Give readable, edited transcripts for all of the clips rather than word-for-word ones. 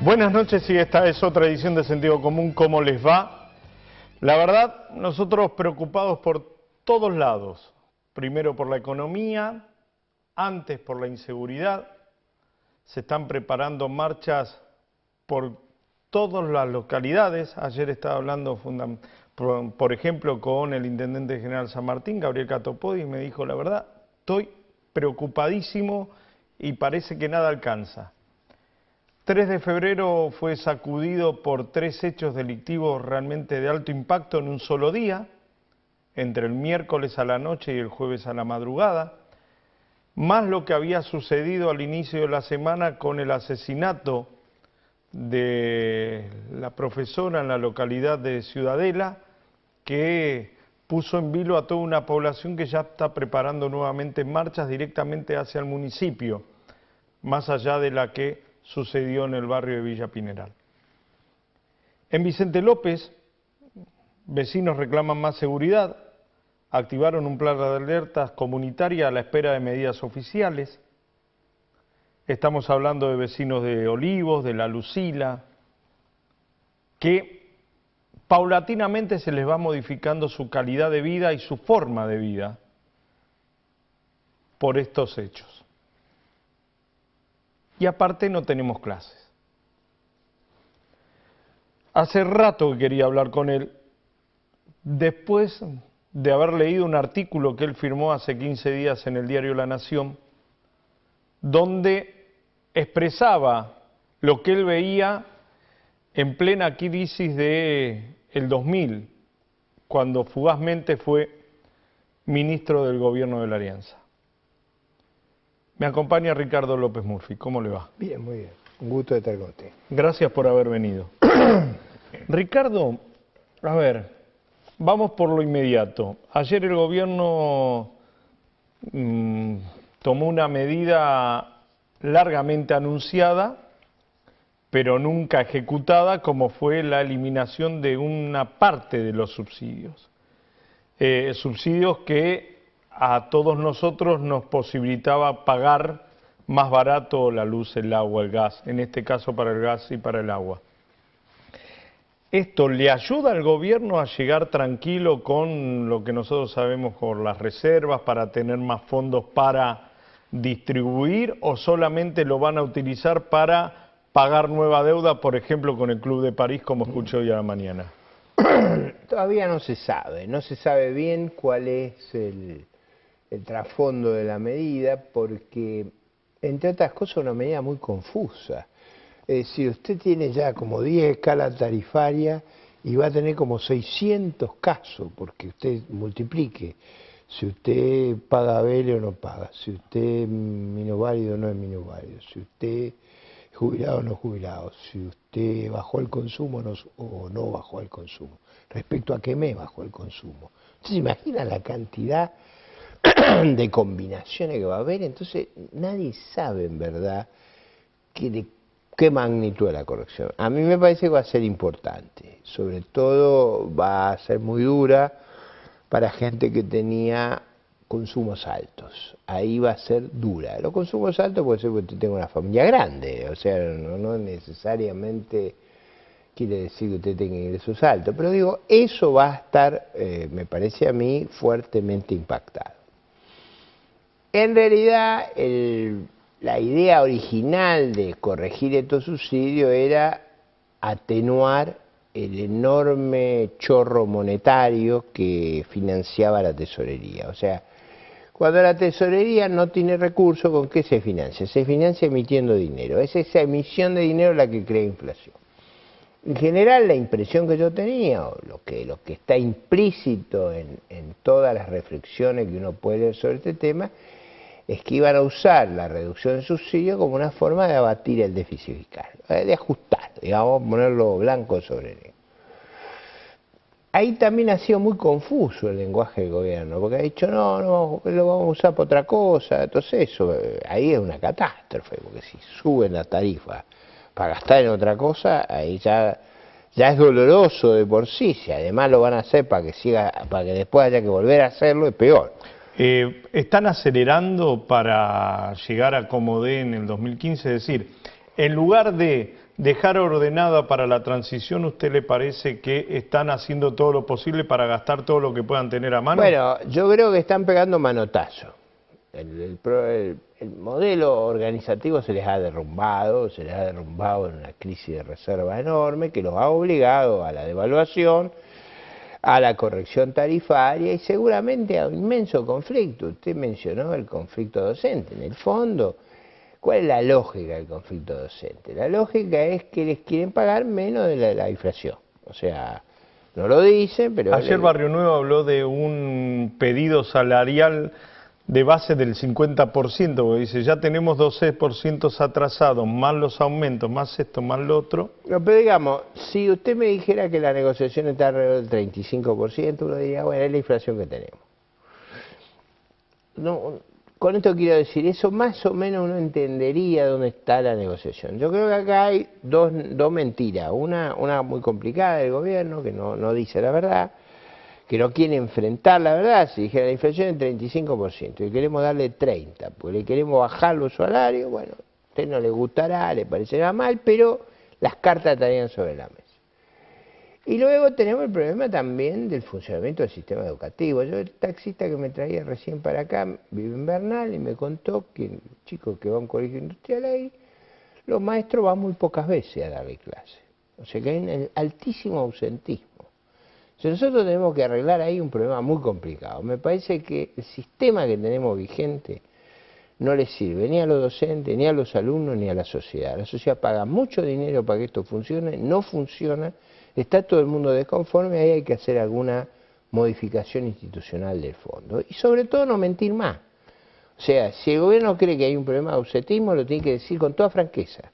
Buenas noches y esta es otra edición de Sentido Común. ¿Cómo les va? La verdad, nosotros preocupados por todos lados. Primero por la economía, antes por la inseguridad. Se están preparando marchas por todas las localidades. Ayer estaba hablando, por ejemplo, con el Intendente General San Martín, Gabriel Catopodi, y me dijo, la verdad, estoy preocupadísimo y parece que nada alcanza. 3 de febrero fue sacudido por 3 hechos delictivos realmente de alto impacto en un solo día, entre el miércoles a la noche y el jueves a la madrugada, más lo que había sucedido al inicio de la semana con el asesinato de la profesora en la localidad de Ciudadela, que puso en vilo a toda una población que ya está preparando nuevamente marchas directamente hacia el municipio, más allá de la que sucedió en el barrio de Villa Pineral. En Vicente López, vecinos reclaman más seguridad, activaron un plan de alertas comunitaria a la espera de medidas oficiales. Estamos hablando de vecinos de Olivos, de La Lucila, que paulatinamente se les va modificando su calidad de vida y su forma de vida por estos hechos. Y aparte no tenemos clases. Hace rato que quería hablar con él, después de haber leído un artículo que él firmó hace 15 días en el diario La Nación, donde expresaba lo que él veía en plena crisis del 2000, cuando fugazmente fue ministro del gobierno de la Alianza. Me acompaña Ricardo López Murphy. ¿Cómo le va? Bien, muy bien. Un gusto de estar con usted. Gracias por haber venido. Ricardo, a ver, vamos por lo inmediato. Ayer el gobierno tomó una medida largamente anunciada, pero nunca ejecutada, como fue la eliminación de una parte de los subsidios. Subsidios que a todos nosotros nos posibilitaba pagar más barato la luz, el agua, el gas, en este caso para el gas y para el agua. ¿Esto le ayuda al gobierno a llegar tranquilo con lo que nosotros sabemos por las reservas, para tener más fondos para distribuir, o solamente lo van a utilizar para pagar nueva deuda, por ejemplo, con el Club de París, como escuché hoy a la mañana? Todavía no se sabe bien cuál es el trasfondo de la medida, porque, entre otras cosas, es una medida muy confusa. Es decir, usted tiene ya como 10 escalas tarifarias y va a tener como 600 casos, porque usted multiplique. Si usted paga vele o no paga, si usted es minusválido o no es minusválido, si usted es jubilado o no jubilado, si usted bajó el consumo o no bajó el consumo, respecto a qué mes bajó el consumo. Entonces, imagina la cantidad de combinaciones que va a haber. Entonces nadie sabe en verdad de qué magnitud es la corrección. A mí me parece que va a ser importante, sobre todo va a ser muy dura para gente que tenía consumos altos. Ahí va a ser dura. Los consumos altos puede ser porque usted tenga una familia grande, o sea, no necesariamente quiere decir que usted tenga ingresos altos, pero digo, eso va a estar, me parece a mí, fuertemente impactado. En realidad, la idea original de corregir estos subsidios era atenuar el enorme chorro monetario que financiaba la tesorería. O sea, cuando la tesorería no tiene recursos, ¿con qué se financia? Se financia emitiendo dinero. Es esa emisión de dinero la que crea inflación. En general, la impresión que yo tenía, o lo que está implícito en todas las reflexiones que uno puede leer sobre este tema, es que iban a usar la reducción de subsidios como una forma de abatir el déficit fiscal, de ajustar, digamos, ponerlo blanco sobre negro. Ahí también ha sido muy confuso el lenguaje del gobierno, porque ha dicho, no, lo vamos a usar para otra cosa. Entonces eso, ahí es una catástrofe, porque si suben la tarifa para gastar en otra cosa, ahí ya es doloroso de por sí. Si además lo van a hacer para que después haya que volver a hacerlo, es peor. ¿Están acelerando para llegar a como dé en el 2015? Es decir, en lugar de dejar ordenada para la transición, ¿usted le parece que están haciendo todo lo posible para gastar todo lo que puedan tener a mano? Bueno, yo creo que están pegando manotazo. El modelo organizativo se les ha derrumbado en una crisis de reserva enorme que los ha obligado a la devaluación, a la corrección tarifaria y seguramente a un inmenso conflicto. Usted mencionó el conflicto docente. En el fondo, ¿cuál es la lógica del conflicto docente? La lógica es que les quieren pagar menos de la inflación. O sea, no lo dicen, pero... Ayer Barrio Nuevo habló de un pedido salarial de base del 50%, porque dice, ya tenemos 12% atrasados, más los aumentos, más esto, más lo otro. No, pero digamos, si usted me dijera que la negociación está alrededor del 35%, uno diría, bueno, es la inflación que tenemos. No, con esto quiero decir, eso más o menos uno entendería dónde está la negociación. Yo creo que acá hay dos mentiras, una muy complicada del gobierno, que no dice la verdad, que no quiere enfrentar la verdad. Si dijera la inflación es 35%, y queremos darle 30%, porque le queremos bajar los salarios, bueno, a usted no le gustará, le parecerá mal, pero las cartas estarían sobre la mesa. Y luego tenemos el problema también del funcionamiento del sistema educativo. Yo, el taxista que me traía recién para acá, vive en Bernal, y me contó que el chico que va a un colegio industrial ahí, los maestros van muy pocas veces a darle clase. O sea que hay un altísimo ausentismo. Nosotros tenemos que arreglar ahí un problema muy complicado. Me parece que el sistema que tenemos vigente no le sirve ni a los docentes, ni a los alumnos, ni a la sociedad. La sociedad paga mucho dinero para que esto funcione, no funciona, está todo el mundo desconforme, ahí hay que hacer alguna modificación institucional del fondo. Y sobre todo no mentir más. O sea, si el gobierno cree que hay un problema de ausentismo, lo tiene que decir con toda franqueza.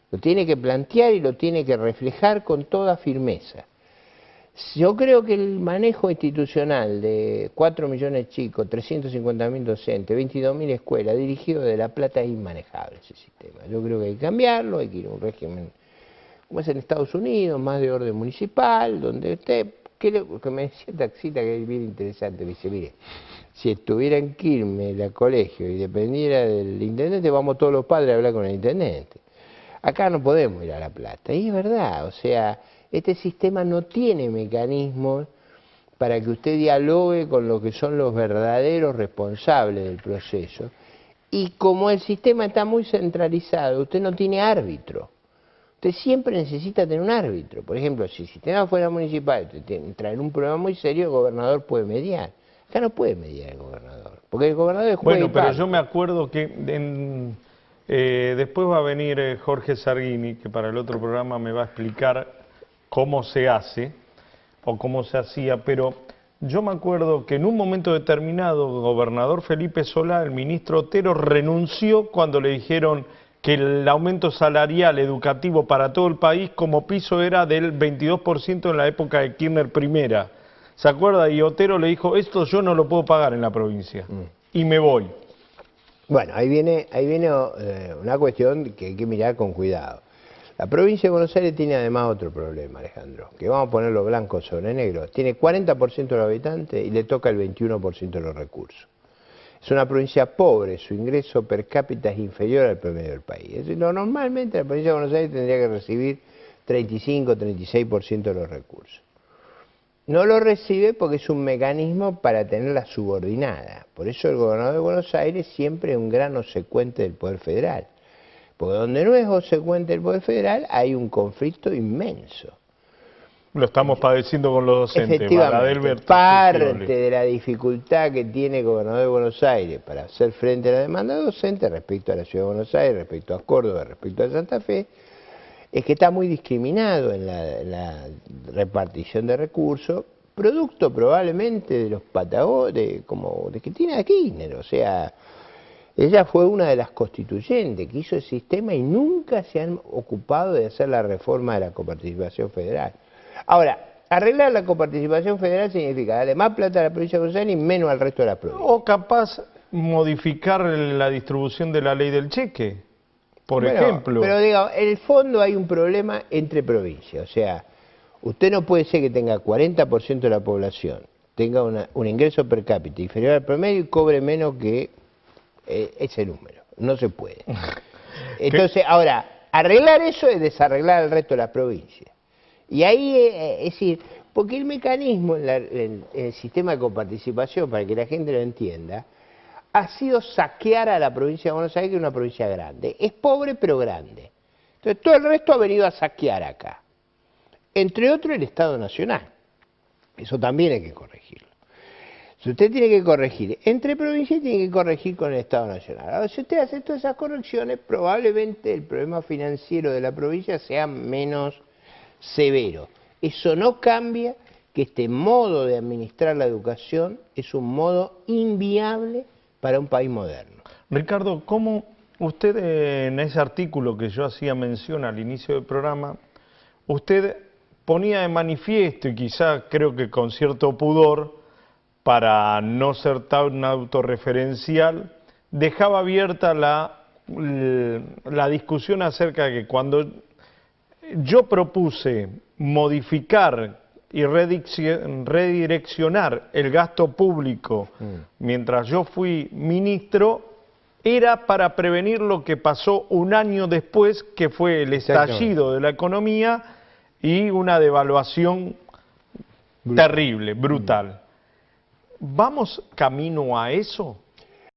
Lo tiene que plantear y lo tiene que reflejar con toda firmeza. Yo creo que el manejo institucional de 4 millones de chicos, 350.000 docentes, 22.000 escuelas, dirigido de La Plata, es inmanejable ese sistema. Yo creo que hay que cambiarlo, hay que ir a un régimen, como es en Estados Unidos, más de orden municipal, donde usted, que me decía el taxista que es bien interesante, me dice, mire, si estuviera en Quilmes, el colegio, y dependiera del intendente, vamos todos los padres a hablar con el intendente. Acá no podemos ir a La Plata, y es verdad, o sea... Este sistema no tiene mecanismos para que usted dialogue con lo que son los verdaderos responsables del proceso. Y como el sistema está muy centralizado, usted no tiene árbitro. Usted siempre necesita tener un árbitro. Por ejemplo, si el sistema fuera municipal, usted entra en un problema muy serio, el gobernador puede mediar. Acá no puede mediar el gobernador, porque el gobernador es juez. Bueno, pero yo me acuerdo que después va a venir Jorge Sargini, que para el otro programa me va a explicar cómo se hace o cómo se hacía, pero yo me acuerdo que en un momento determinado el gobernador Felipe Solá, el ministro Otero, renunció cuando le dijeron que el aumento salarial educativo para todo el país como piso era del 22% en la época de Kirchner primera. ¿Se acuerda? Y Otero le dijo, esto yo no lo puedo pagar en la provincia y me voy. Bueno, ahí viene una cuestión que hay que mirar con cuidado. La provincia de Buenos Aires tiene además otro problema, Alejandro, que vamos a ponerlo blanco sobre negro. Tiene 40% de los habitantes y le toca el 21% de los recursos. Es una provincia pobre, su ingreso per cápita es inferior al promedio del país. Es decir, normalmente la provincia de Buenos Aires tendría que recibir 35-36% de los recursos. No lo recibe porque es un mecanismo para tenerla subordinada. Por eso el gobernador de Buenos Aires siempre es un gran obsecuente del Poder Federal. Porque donde no es obsecuente el Poder Federal hay un conflicto inmenso. Lo estamos padeciendo con los docentes. Efectivamente, parte de la dificultad que tiene el gobernador de Buenos Aires para hacer frente a la demanda docente respecto a la Ciudad de Buenos Aires, respecto a Córdoba, respecto a Santa Fe, es que está muy discriminado en la repartición de recursos, producto probablemente de los patagos, de que tiene a Kirchner, o sea... Ella fue una de las constituyentes que hizo el sistema y nunca se han ocupado de hacer la reforma de la coparticipación federal. Ahora, arreglar la coparticipación federal significa darle más plata a la provincia de Buenos Aires y menos al resto de la provincia. O capaz modificar la distribución de la ley del cheque, por ejemplo. Pero digamos, en el fondo hay un problema entre provincias. O sea, usted no puede ser que tenga 40% de la población, tenga un ingreso per cápita inferior al promedio y cobre menos que... ese número, no se puede. Entonces, ahora, arreglar eso es desarreglar el resto de las provincias. Y ahí, es decir, porque el mecanismo en el sistema de coparticipación, para que la gente lo entienda, ha sido saquear a la provincia de Buenos Aires, que es una provincia grande. Es pobre pero grande. Entonces todo el resto ha venido a saquear acá. Entre otros el Estado Nacional. Eso también hay que corregirlo. Si usted tiene que corregir entre provincias, tiene que corregir con el Estado Nacional. Ahora, si usted hace todas esas correcciones, probablemente el problema financiero de la provincia sea menos severo. Eso no cambia que este modo de administrar la educación es un modo inviable para un país moderno. Ricardo, ¿cómo usted en ese artículo que yo hacía mención al inicio del programa, usted ponía de manifiesto, y quizá creo que con cierto pudor, para no ser tan autorreferencial, dejaba abierta la discusión acerca de que cuando yo propuse modificar y redireccionar el gasto público mientras yo fui ministro, era para prevenir lo que pasó un año después, que fue el estallido de la economía y una devaluación terrible, brutal. ¿Vamos camino a eso?